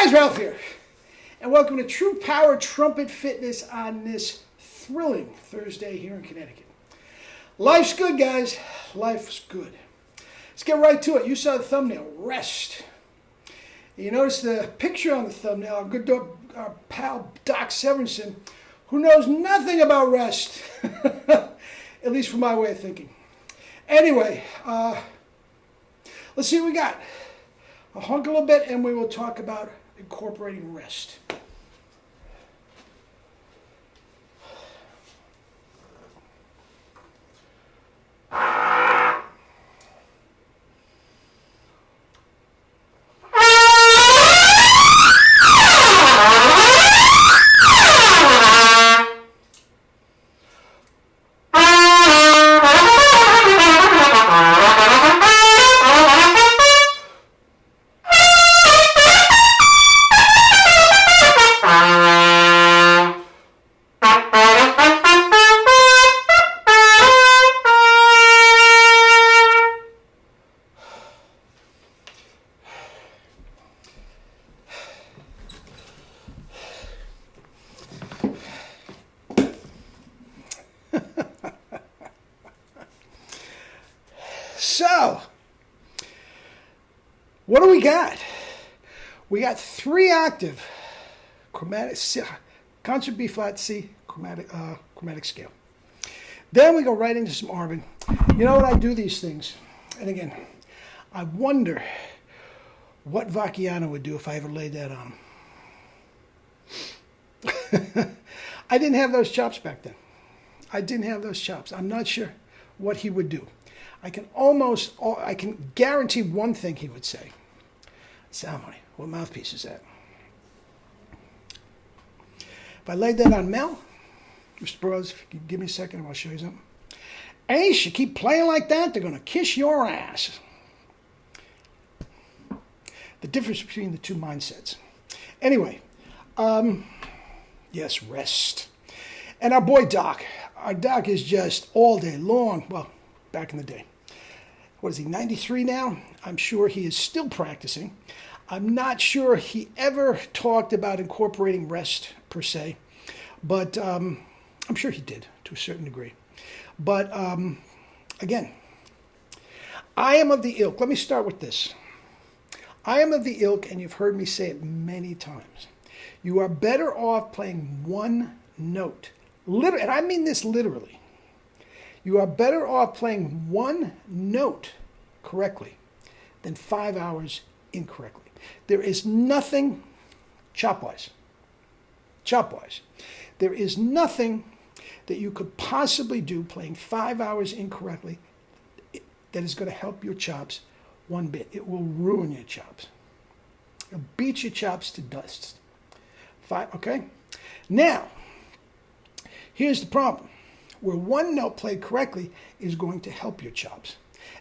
guys, Ralph here, and welcome to True Power Trumpet Fitness on this thrilling Thursday here in Connecticut. Life's good, guys. Life's good. Let's get right to it. You saw the thumbnail, rest. You notice the picture on the thumbnail, our good our pal Doc Severinsen, who knows nothing about rest, at least from my way of thinking. Anyway, let's see what we got. I'll honk a little bit and we will talk about incorporating rest. So, what do we got? We got 3-octave chromatic C, concert B flat C chromatic scale. Then we go right into some Arvin. You know what, I do these things, and again, I wonder what Vacchiano would do if I ever laid that on him. I didn't have those chops back then. I didn't have those chops. I'm not sure what he would do. I can guarantee one thing he would say. Sound money. What mouthpiece is that? If I laid that on Mel, Mr. Burroughs, if you give me a second, I'll show you something. Ace, you keep playing like that, they're going to kiss your ass. The difference between the two mindsets. Anyway, yes, rest. And our boy Doc. Our Doc is just all day long, well, back in the day. What is he, 93 now? I'm sure he is still practicing. I'm not sure he ever talked about incorporating rest per se, but I'm sure he did to a certain degree. But again, I am of the ilk. Let me start with this. I am of the ilk, and you've heard me say it many times. You are better off playing one note. And I mean this literally. You are better off playing one note correctly than 5 hours incorrectly. There is nothing, chop-wise, there is nothing that you could possibly do playing 5 hours incorrectly that is going to help your chops one bit. It will ruin your chops. It'll beat your chops to dust. Okay? Now, here's the problem. Where one note played correctly is going to help your chops.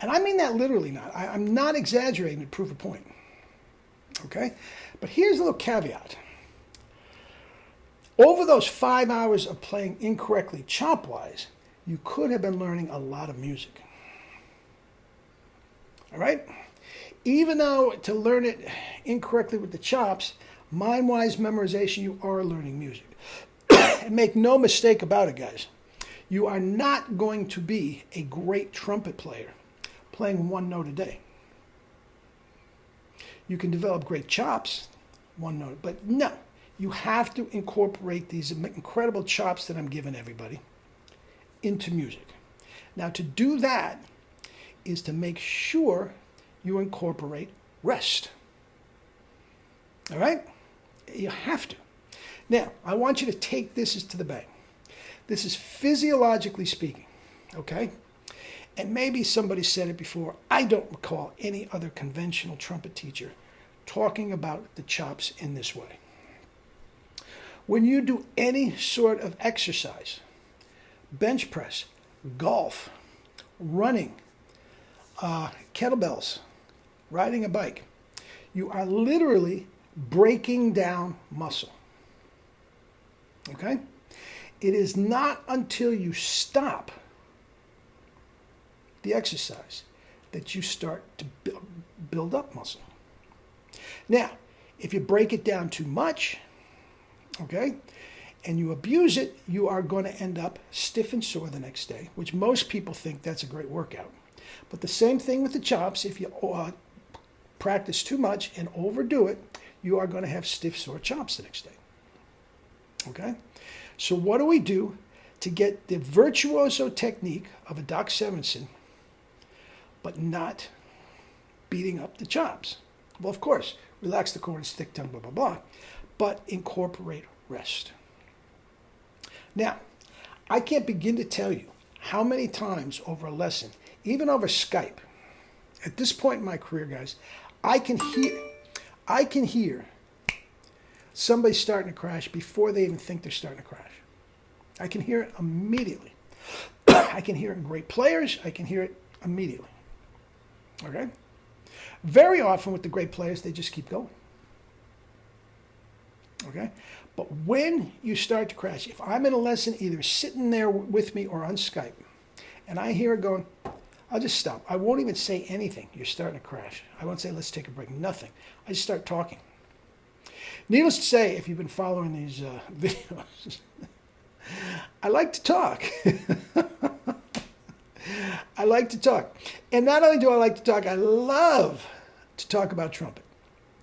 And I mean that literally not. I'm not exaggerating to prove a point. Okay? But here's a little caveat. Over those 5 hours of playing incorrectly chop-wise, you could have been learning a lot of music. All right? Even though to learn it incorrectly with the chops, mind-wise memorization, you are learning music. And make no mistake about it, guys. You are not going to be a great trumpet player playing one note a day. You can develop great chops, one note, but no, you have to incorporate these incredible chops that I'm giving everybody into music. Now, to do that is to make sure you incorporate rest. All right? You have to. Now, I want you to take this to the bank. This is physiologically speaking, okay? And maybe somebody said it before. I don't recall any other conventional trumpet teacher talking about the chops in this way. When you do any sort of exercise, bench press, golf, running, kettlebells, riding a bike, you are literally breaking down muscle, okay? It is not until you stop the exercise that you start to build up muscle. Now, If you break it down too much, okay, and you abuse it, you are going to end up stiff and sore the next day, which most people think that's a great workout. But the same thing with the chops. If you practice too much and overdo it, you are going to have stiff, sore chops the next day. Okay? So what do we do to get the virtuoso technique of a Doc Severinsen, but not beating up the chops? Well, of course, relax the core and stick tongue, blah, blah, blah, but incorporate rest. Now, I can't begin to tell you how many times over a lesson, even over Skype, at this point in my career, guys, I can hear somebody starting to crash before they even think they're starting to crash. I can hear it immediately. I can hear it in great players. I can hear it immediately. Okay? Very often with the great players, they just keep going. Okay? But when you start to crash, if I'm in a lesson either sitting there with me or on Skype, and I hear it going, I'll just stop. I won't even say anything. You're starting to crash. I won't say, let's take a break. Nothing. I just start talking. Needless to say, if you've been following these videos, I like to talk. I like to talk. And not only do I like to talk, I love to talk about trumpet.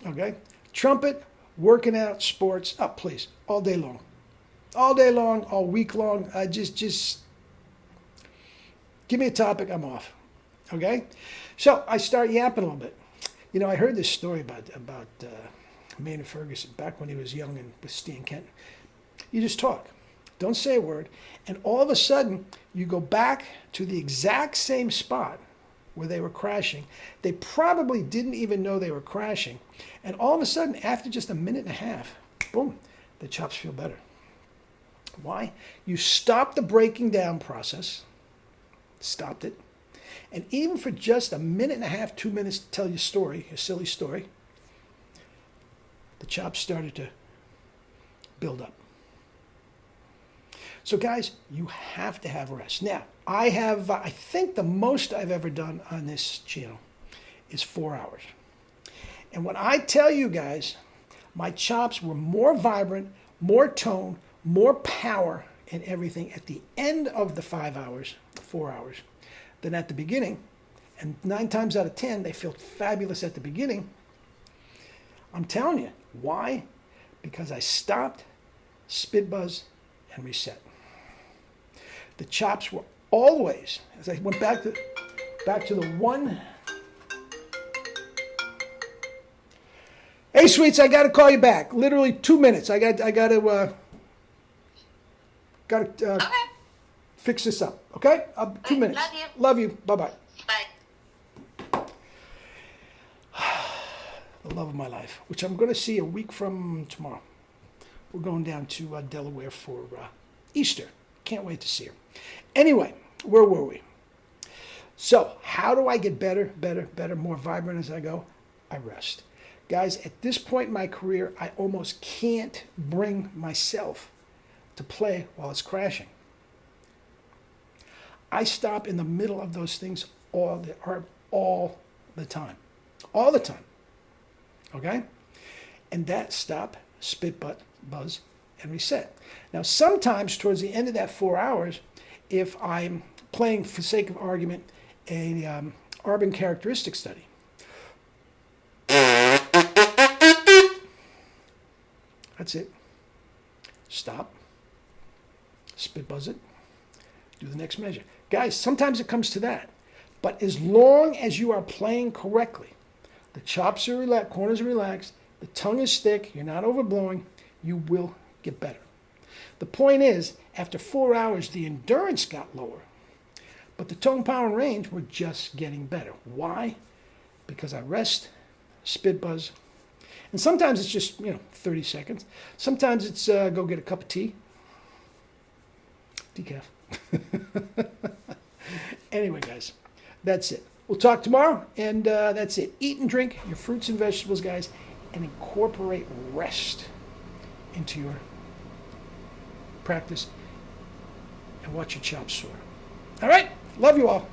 Okay? Trumpet, working out, sports, please, all day long. All day long, all week long. Just give me a topic, I'm off. Okay? So I start yapping a little bit. You know, I heard this story about Maynard Ferguson back when he was young and with Stan Kenton. You just talk. Don't say a word. And all of a sudden, you go back to the exact same spot where they were crashing. They probably didn't even know they were crashing. And all of a sudden, after just a minute and a half, boom, the chops feel better. Why? You stopped the breaking down process. Stopped it. And even for just a minute and a half, 2 minutes to tell your story, your silly story, the chops started to build up. So guys, you have to have rest. Now, I think the most I've ever done on this channel is 4 hours. And when I tell you guys, my chops were more vibrant, more tone, more power and everything at the end of the 5 hours, 4 hours, than at the beginning. And 9 times out of 10, they felt fabulous at the beginning. I'm telling you. Why? Because I stopped, spit buzz, and reset. The chops were always, as I went back to the one. Hey, sweets, I got to call you back. Literally 2 minutes. I got to okay. Fix this up. Okay? 2 minutes. Love you. Love you. Bye-bye. Bye. The love of my life, which I'm going to see a week from tomorrow. We're going down to Delaware for Easter. Can't wait to see her. Anyway, where were we? So, how do I get better, more vibrant as I go? I rest. Guys, at this point in my career, I almost can't bring myself to play while it's crashing. I stop in the middle of those things all the time. All the time. Okay? And that stop, spit, buzz, and reset. Now, sometimes towards the end of that 4 hours, if I'm playing, for sake of argument, a Arbin characteristic study, that's it. Stop, spit, buzz it, do the next measure. Guys, sometimes it comes to that. But as long as you are playing correctly, the chops are relaxed, corners are relaxed, the tongue is thick, you're not overblowing, you will get better. The point is, after 4 hours, the endurance got lower, but the tone, power, and range were just getting better. Why? Because I rest, spit, buzz, and sometimes it's just, 30 seconds. Sometimes it's go get a cup of tea, decaf. Anyway, guys, that's it. We'll talk tomorrow, and that's it. Eat and drink your fruits and vegetables, guys, and incorporate rest into your practice, and watch your chops soar. All right? Love you all.